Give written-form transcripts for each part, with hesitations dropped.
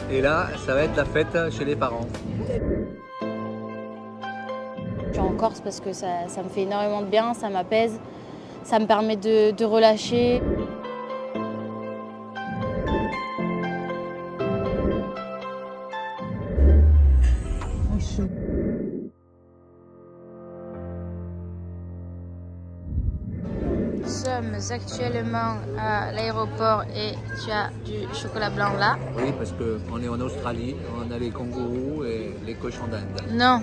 Et là, ça va être la fête chez les parents. Je suis en Corse parce que ça me fait énormément de bien, ça m'apaise, ça me permet de relâcher. Nous sommes actuellement à l'aéroport et tu as du chocolat blanc là. Oui, parce qu'on est en Australie, on a les kangourous et les cochons d'Inde. Non.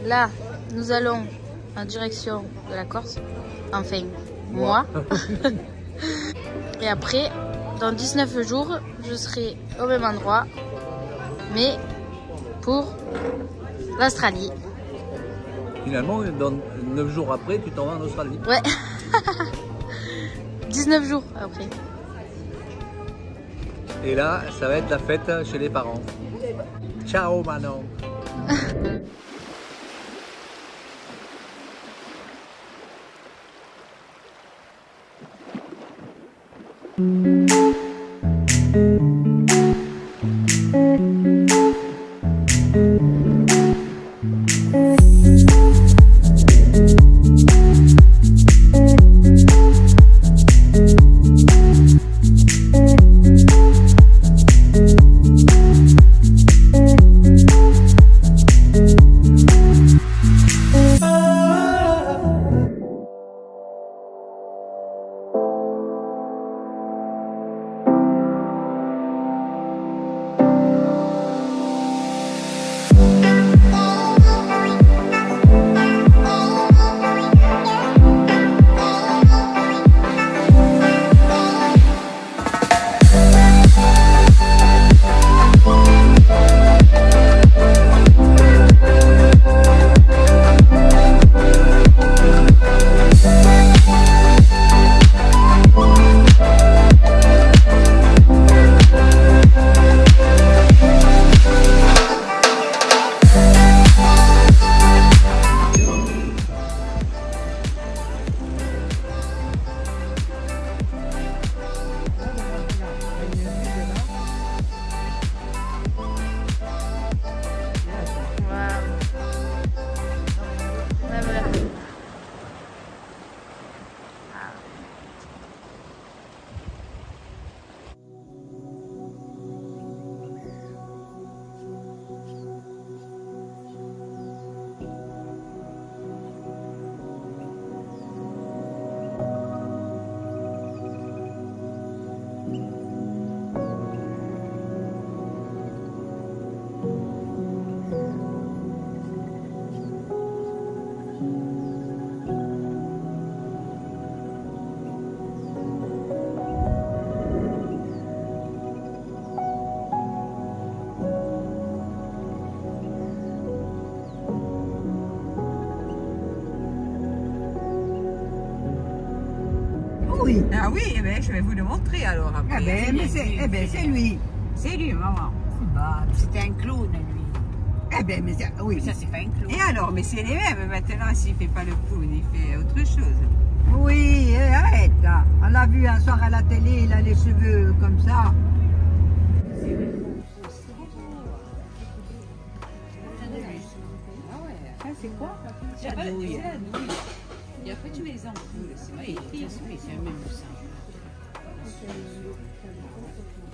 Là, nous allons en direction de la Corse. Enfin, moi. Et après, dans 19 jours, je serai au même endroit, mais pour l'Australie. Finalement, dans 9 jours après, tu t'en vas en Australie. Ouais. 19 jours après. Et là, ça va être la fête chez les parents. Ciao Manon. Oui. Ah oui, eh ben, je vais vous le montrer alors après. C'est lui. C'est lui, maman. Bah, C'était un clown, lui. Oui. Mais ça, c'est pas un clown. Et alors, mais c'est les mêmes maintenant, s'il fait pas le clown, il fait autre chose. Oui, arrête. Là. On l'a vu un soir à la télé, il a les cheveux comme ça. Ah, c'est quoi? C'est la douille. Et après, tu mets les ampoules. C'est magnifique. Oui, c'est un même sang.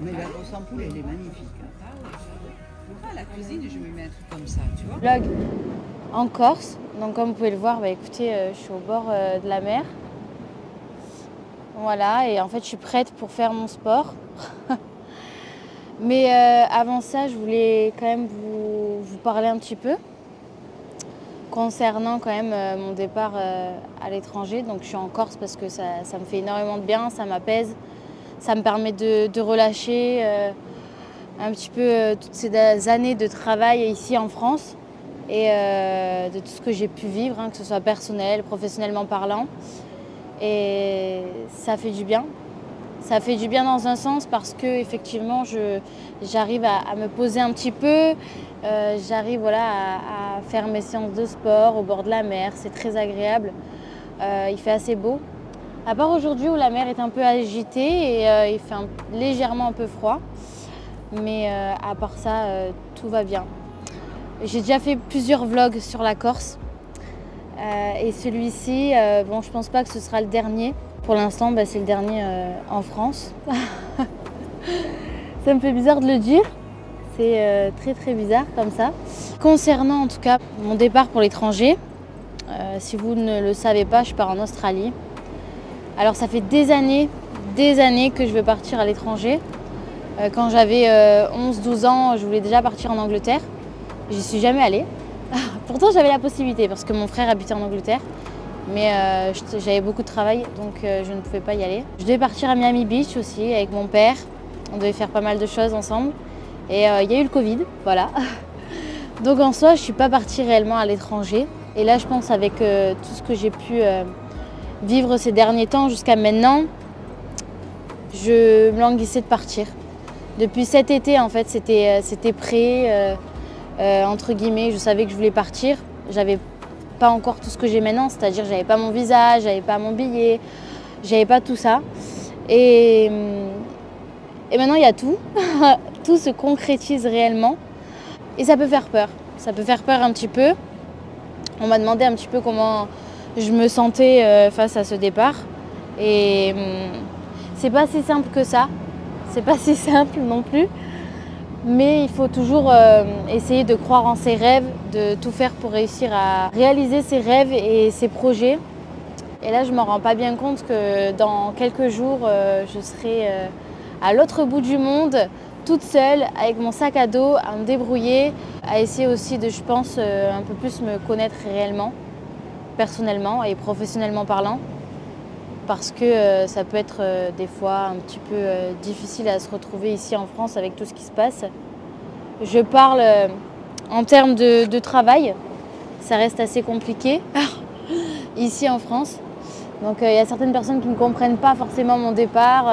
Mais la grosse ampoule, elle est magnifique. Ah, la cuisine, je me mets un truc comme ça, tu vois. Vlog en Corse. Donc comme vous pouvez le voir, bah, écoutez, je suis au bord de la mer. Voilà, et en fait je suis prête pour faire mon sport. Mais avant ça, je voulais quand même vous parler un petit peu concernant quand même mon départ à l'étranger. Donc je suis en Corse parce que ça me fait énormément de bien, ça m'apaise, ça me permet de relâcher un petit peu toutes ces années de travail ici en France et de tout ce que j'ai pu vivre, hein, que ce soit personnel, professionnellement parlant. Et ça fait du bien. Ça fait du bien dans un sens parce que effectivement j'arrive à me poser un petit peu, j'arrive voilà, à faire mes séances de sport au bord de la mer, c'est très agréable, il fait assez beau. À part aujourd'hui où la mer est un peu agitée et il fait légèrement un peu froid. Mais à part ça, tout va bien. J'ai déjà fait plusieurs vlogs sur la Corse. Et celui-ci, bon, je pense pas que ce sera le dernier. Pour l'instant, c'est le dernier en France. Ça me fait bizarre de le dire. C'est très très bizarre comme ça. Concernant en tout cas mon départ pour l'étranger, si vous ne le savez pas, je pars en Australie. Alors ça fait des années que je veux partir à l'étranger. Quand j'avais 11-12 ans, je voulais déjà partir en Angleterre. J'y suis jamais allée. Pourtant j'avais la possibilité parce que mon frère habitait en Angleterre. Mais j'avais beaucoup de travail, donc je ne pouvais pas y aller. Je devais partir à Miami Beach aussi avec mon père. On devait faire pas mal de choses ensemble. Et il y a eu le Covid, voilà. Donc en soi, je ne suis pas partie réellement à l'étranger. Et là, je pense avec tout ce que j'ai pu vivre ces derniers temps jusqu'à maintenant, je me languissais de partir. Depuis cet été, en fait, c'était prêt, entre guillemets. Je savais que je voulais partir. J'avais pas encore tout ce que j'ai maintenant, c'est-à-dire j'avais pas mon visa, j'avais pas mon billet, j'avais pas tout ça. Et maintenant, il y a tout. Tout se concrétise réellement. Et ça peut faire peur. Ça peut faire peur un petit peu. On m'a demandé un petit peu comment je me sentais face à ce départ. Et c'est pas si simple que ça. C'est pas si simple non plus. Mais il faut toujours essayer de croire en ses rêves, de tout faire pour réussir à réaliser ses rêves et ses projets. Et là, je ne me rends pas bien compte que dans quelques jours, je serai à l'autre bout du monde, toute seule, avec mon sac à dos, à me débrouiller, à essayer aussi de, je pense, un peu plus me connaître réellement, personnellement et professionnellement parlant. Parce que ça peut être des fois un petit peu difficile à se retrouver ici en France avec tout ce qui se passe. Je parle en termes de travail, ça reste assez compliqué ici en France. Donc il y a certaines personnes qui ne comprennent pas forcément mon départ.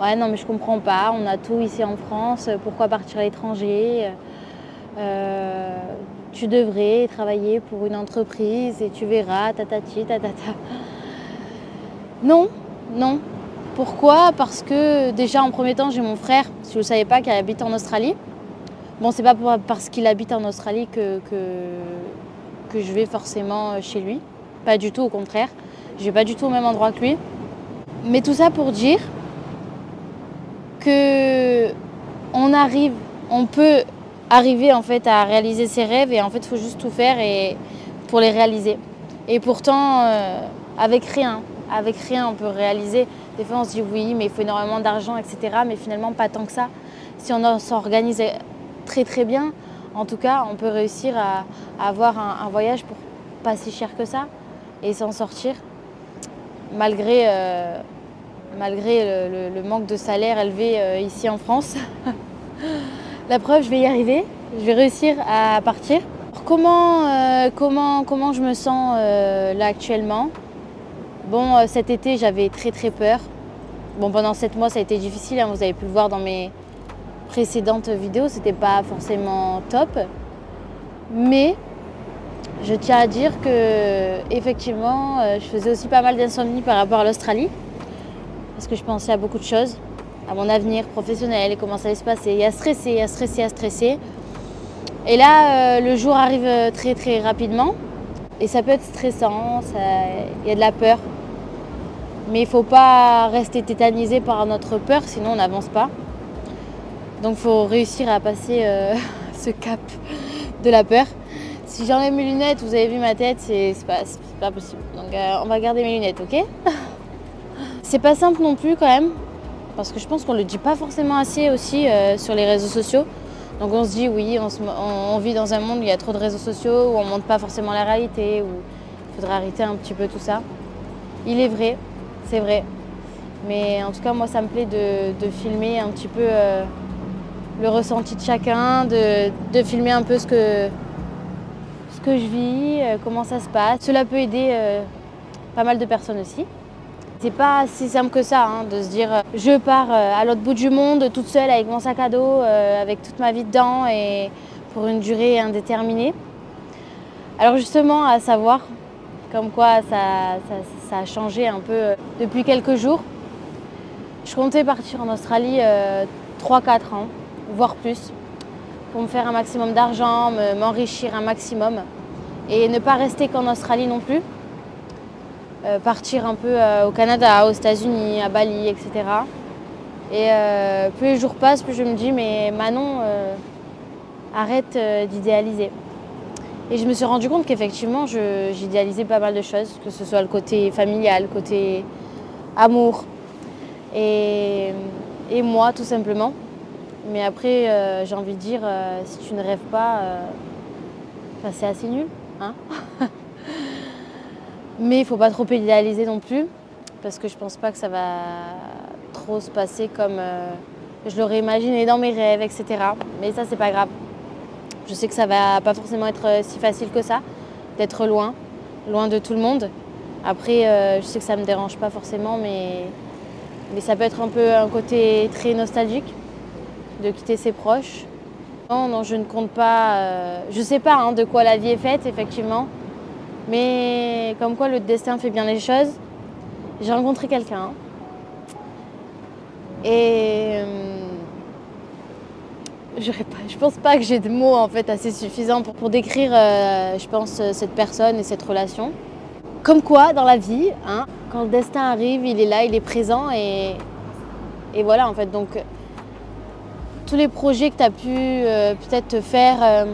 Ouais, non mais je comprends pas, on a tout ici en France, pourquoi partir à l'étranger? Tu devrais travailler pour une entreprise et tu verras, tatati, tatata. Non, non. Pourquoi? Parce que déjà en premier temps j'ai mon frère, si vous ne le savez pas, qui habite en Australie. Bon, c'est pas parce qu'il habite en Australie que je vais forcément chez lui. Pas du tout, au contraire. Je vais pas du tout au même endroit que lui. Mais tout ça pour dire que on peut arriver en fait à réaliser ses rêves et en fait il faut juste tout faire pour les réaliser. Et pourtant, avec rien on peut réaliser. Des fois on se dit oui mais il faut énormément d'argent, etc. Mais finalement pas tant que ça. Si on s'organise très très bien, en tout cas on peut réussir à avoir un voyage pour pas si cher que ça et s'en sortir malgré le manque de salaire élevé ici en France. La preuve, je vais y arriver, je vais réussir à partir. Alors, comment je me sens là actuellement? Bon, cet été, j'avais très très peur. Bon, pendant 7 mois, ça a été difficile, hein, vous avez pu le voir dans mes précédentes vidéos, c'était pas forcément top. Mais je tiens à dire que effectivement, je faisais aussi pas mal d'insomnie par rapport à l'Australie. Parce que je pensais à beaucoup de choses, à mon avenir professionnel et comment ça allait se passer, et à stresser. Et là, le jour arrive très très rapidement et ça peut être stressant, il y a de la peur. Mais il ne faut pas rester tétanisé par notre peur, sinon on n'avance pas. Donc il faut réussir à passer ce cap de la peur. Si j'enlève mes lunettes, vous avez vu ma tête, c'est pas possible. Donc on va garder mes lunettes, ok? C'est pas simple non plus quand même, parce que je pense qu'on le dit pas forcément assez aussi sur les réseaux sociaux. Donc on se dit oui, on vit dans un monde où il y a trop de réseaux sociaux, où on ne montre pas forcément la réalité, où il faudrait arrêter un petit peu tout ça. Il est vrai, c'est vrai. Mais en tout cas, moi ça me plaît de filmer un petit peu le ressenti de chacun, de filmer un peu ce que je vis, comment ça se passe. Cela peut aider pas mal de personnes aussi. C'est pas si simple que ça, hein, de se dire je pars à l'autre bout du monde toute seule avec mon sac à dos, avec toute ma vie dedans et pour une durée indéterminée. Alors justement, à savoir, comme quoi ça a changé un peu depuis quelques jours. Je comptais partir en Australie 3-4 ans. voire plus, pour me faire un maximum d'argent, m'enrichir un maximum et ne pas rester qu'en Australie non plus. Partir un peu au Canada, aux États-Unis, à Bali, etc. Et plus les jours passent, plus je me dis mais Manon, arrête d'idéaliser. Et je me suis rendu compte qu'effectivement j'idéalisais pas mal de choses, que ce soit le côté familial, le côté amour et moi tout simplement. Mais après j'ai envie de dire, si tu ne rêves pas, c'est assez nul, hein. Mais il ne faut pas trop idéaliser non plus, parce que je ne pense pas que ça va trop se passer comme je l'aurais imaginé dans mes rêves, etc. Mais ça, c'est pas grave. Je sais que ça va pas forcément être si facile que ça, d'être loin de tout le monde. Après, je sais que ça ne me dérange pas forcément, mais ça peut être un peu un côté très nostalgique, de quitter ses proches. Non, je ne compte pas, je ne sais pas hein, de quoi la vie est faite, effectivement. Mais comme quoi le destin fait bien les choses, j'ai rencontré quelqu'un et je pense pas que j'ai des mots en fait assez suffisants pour décrire, je pense, cette personne et cette relation. Comme quoi dans la vie, hein, quand le destin arrive, il est là, il est présent et voilà en fait. Donc tous les projets que tu as pu peut-être faire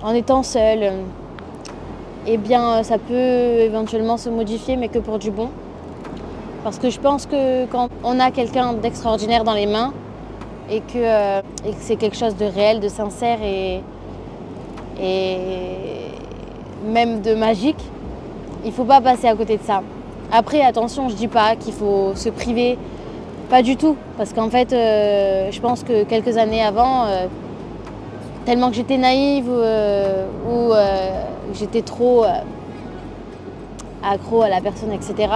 en étant seule, eh bien, ça peut éventuellement se modifier, mais que pour du bon. Parce que je pense que quand on a quelqu'un d'extraordinaire dans les mains et que c'est quelque chose de réel, de sincère et même de magique, il ne faut pas passer à côté de ça. Après, attention, je ne dis pas qu'il faut se priver, pas du tout. Parce qu'en fait, je pense que quelques années avant, tellement que j'étais naïve ou j'étais trop accro à la personne, etc.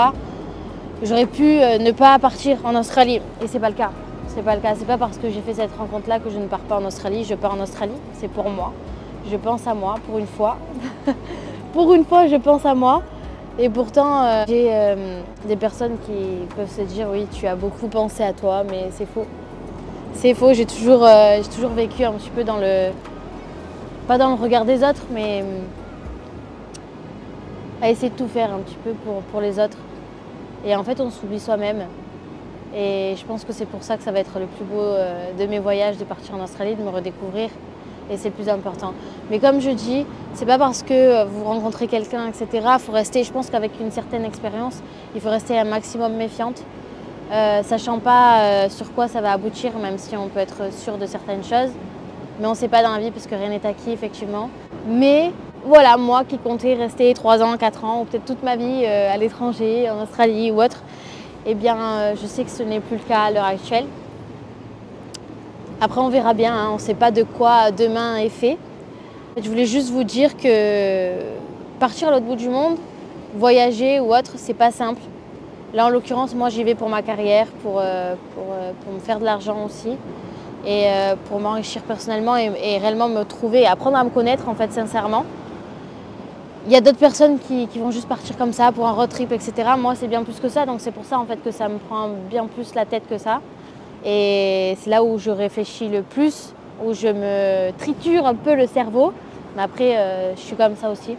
J'aurais pu ne pas partir en Australie. Et c'est pas le cas. C'est pas le cas. C'est pas parce que j'ai fait cette rencontre-là que je ne pars pas en Australie. Je pars en Australie. C'est pour moi. Je pense à moi pour une fois. Pour une fois, je pense à moi. Et pourtant, j'ai des personnes qui peuvent se dire oui, tu as beaucoup pensé à toi, mais c'est faux. C'est faux, j'ai toujours vécu un petit peu dans le... pas dans le regard des autres, mais à essayer de tout faire un petit peu pour les autres. Et en fait, on s'oublie soi-même. Et je pense que c'est pour ça que ça va être le plus beau de mes voyages, de partir en Australie, de me redécouvrir. Et c'est le plus important. Mais comme je dis, c'est pas parce que vous rencontrez quelqu'un, etc. Il faut rester, je pense qu'avec une certaine expérience, il faut rester un maximum méfiante. Sachant pas sur quoi ça va aboutir, même si on peut être sûr de certaines choses. Mais on ne sait pas dans la vie parce que rien n'est acquis, effectivement. Mais voilà, moi qui comptais rester 3 ans, 4 ans, ou peut-être toute ma vie à l'étranger, en Australie ou autre, eh bien, je sais que ce n'est plus le cas à l'heure actuelle. Après, on verra bien, hein, on ne sait pas de quoi demain est fait. Je voulais juste vous dire que partir à l'autre bout du monde, voyager ou autre, c'est pas simple. Là, en l'occurrence, moi, j'y vais pour ma carrière, pour me faire de l'argent aussi et pour m'enrichir personnellement et réellement me trouver et apprendre à me connaître, en fait, sincèrement. Il y a d'autres personnes qui vont juste partir comme ça pour un road trip, etc. Moi, c'est bien plus que ça, donc c'est pour ça, en fait, que ça me prend bien plus la tête que ça. Et c'est là où je réfléchis le plus, où je me triture un peu le cerveau. Mais après, je suis comme ça aussi.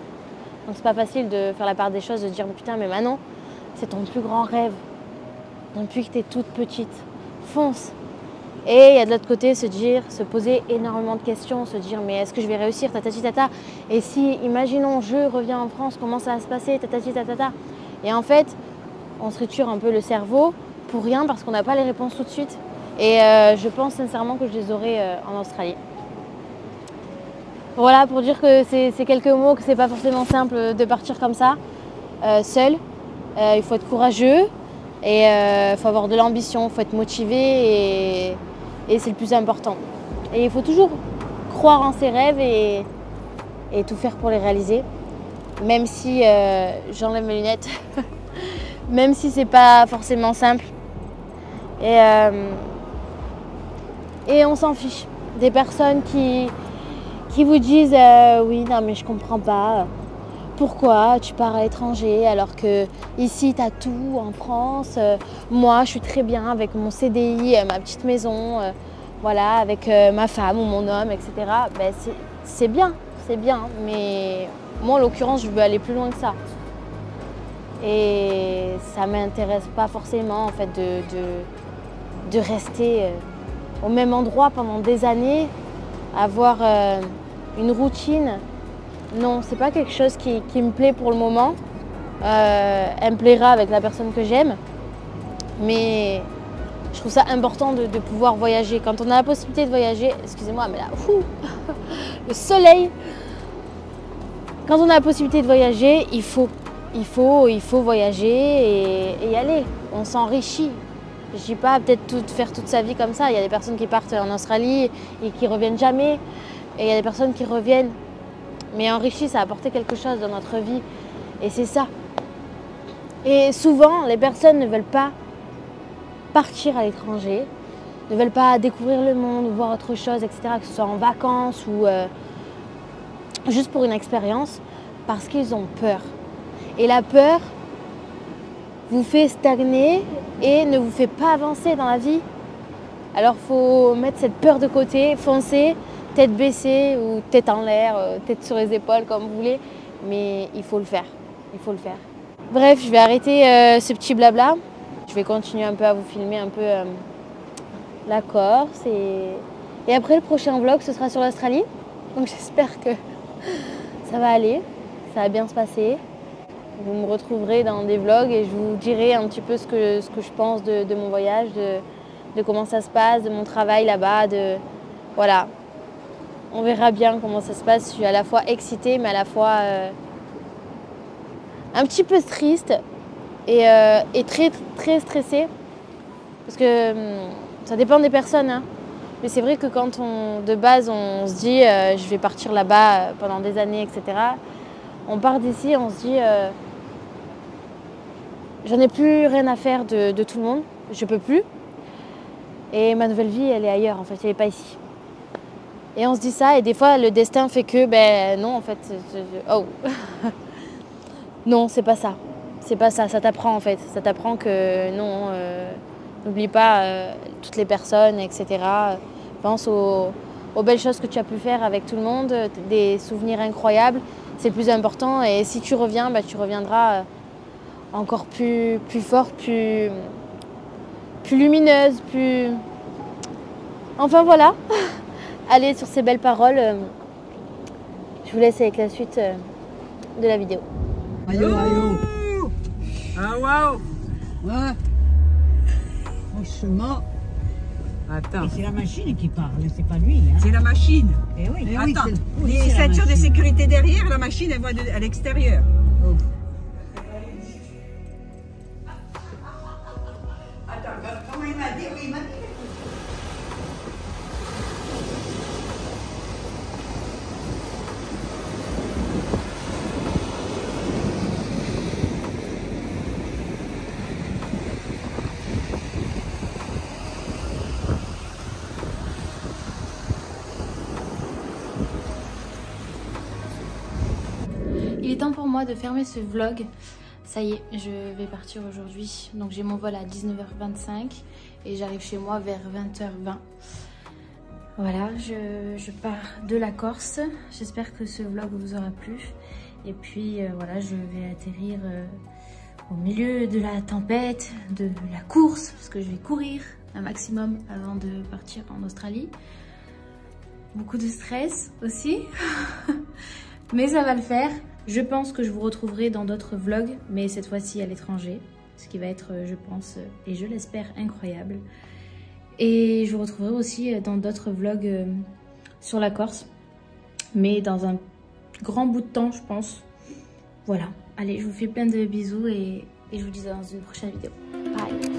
Donc c'est pas facile de faire la part des choses, de dire putain, mais Manon, c'est ton plus grand rêve. Depuis que tu es toute petite. Fonce. Et il y a de l'autre côté se poser énormément de questions, se dire mais est-ce que je vais réussir, tatati tata. Et si, imaginons, je reviens en France, comment ça va se passer, tatati tatata. Et en fait, on se triture un peu le cerveau pour rien parce qu'on n'a pas les réponses tout de suite. Et je pense sincèrement que je les aurai en Australie. Voilà, pour dire que c'est quelques mots, que c'est pas forcément simple de partir comme ça, seul. Il faut être courageux et il faut avoir de l'ambition, il faut être motivé et c'est le plus important. Et il faut toujours croire en ses rêves et tout faire pour les réaliser. Même si, j'enlève mes lunettes, même si c'est pas forcément simple. Et on s'en fiche des personnes qui vous disent oui, non mais je comprends pas, pourquoi tu pars à l'étranger alors que ici tu as tout en France, moi je suis très bien avec mon CDI, ma petite maison, voilà, avec ma femme ou mon homme, etc., ben c'est bien, mais moi en l'occurrence je veux aller plus loin que ça. Et ça ne m'intéresse pas forcément en fait de rester au même endroit pendant des années, avoir une routine. Non, c'est pas quelque chose qui me plaît pour le moment. Elle me plaira avec la personne que j'aime, mais je trouve ça important de pouvoir voyager. Quand on a la possibilité de voyager, excusez-moi, mais là, le soleil. Quand on a la possibilité de voyager, il faut voyager et y aller. On s'enrichit. Je dis pas peut-être faire toute sa vie comme ça. Il y a des personnes qui partent en Australie et qui reviennent jamais. Et il y a des personnes qui reviennent, mais enrichissent à apporter quelque chose dans notre vie. Et c'est ça. Et souvent, les personnes ne veulent pas partir à l'étranger, ne veulent pas découvrir le monde ou voir autre chose, etc., que ce soit en vacances ou juste pour une expérience, parce qu'ils ont peur. Et la peur vous fait stagner et ne vous fait pas avancer dans la vie. Alors il faut mettre cette peur de côté, foncer, tête baissée ou tête en l'air, tête sur les épaules, comme vous voulez, mais il faut le faire, il faut le faire. Bref, je vais arrêter ce petit blabla. Je vais continuer un peu à vous filmer un peu la Corse et après le prochain vlog ce sera sur l'Australie. Donc j'espère que ça va aller, ça va bien se passer. Vous me retrouverez dans des vlogs et je vous dirai un petit peu ce que je pense de mon voyage, de comment ça se passe, de mon travail là-bas, voilà. On verra bien comment ça se passe. Je suis à la fois excitée mais à la fois un petit peu triste. Et très, très stressée, parce que ça dépend des personnes, hein. Mais c'est vrai que quand de base on se dit je vais partir là-bas pendant des années, etc., on part d'ici, on se dit j'en ai plus rien à faire de tout le monde, je peux plus, et ma nouvelle vie elle est ailleurs en fait, elle n'est pas ici. Et on se dit ça, et des fois le destin fait que ben non en fait, oh non, c'est pas ça. C'est pas ça, ça t'apprend en fait. Ça t'apprend que non, n'oublie pas toutes les personnes, etc. Pense aux belles choses que tu as pu faire avec tout le monde, des souvenirs incroyables. C'est le plus important. Et si tu reviens, bah, tu reviendras encore plus fort, plus lumineuse, plus... Enfin voilà. Allez, sur ces belles paroles, je vous laisse avec la suite de la vidéo. Aïe, aïe. Ah waouh! Ouais. Franchement. Attends. Et c'est la machine qui parle, c'est pas lui. Hein. C'est la machine. Eh oui. Eh oui, Attends, oui, les c'est la ceintures de machine. sécurité derrière, la machine elle voit à l'extérieur. Oh. Attends, comment il m'a dit? Oui, il m'a dit. Il est temps pour moi de fermer ce vlog. Ça y est, je vais partir aujourd'hui. Donc j'ai mon vol à 19h25 et j'arrive chez moi vers 20h20. Voilà, je pars de la Corse. J'espère que ce vlog vous aura plu. Et puis voilà, je vais atterrir au milieu de la tempête, de la course, parce que je vais courir un maximum avant de partir en Australie. Beaucoup de stress aussi, mais ça va le faire. Je pense que je vous retrouverai dans d'autres vlogs, mais cette fois-ci à l'étranger, ce qui va être, je pense, et je l'espère, incroyable. Et je vous retrouverai aussi dans d'autres vlogs sur la Corse, mais dans un grand bout de temps, je pense. Voilà, allez, je vous fais plein de bisous et je vous dis dans une prochaine vidéo. Bye!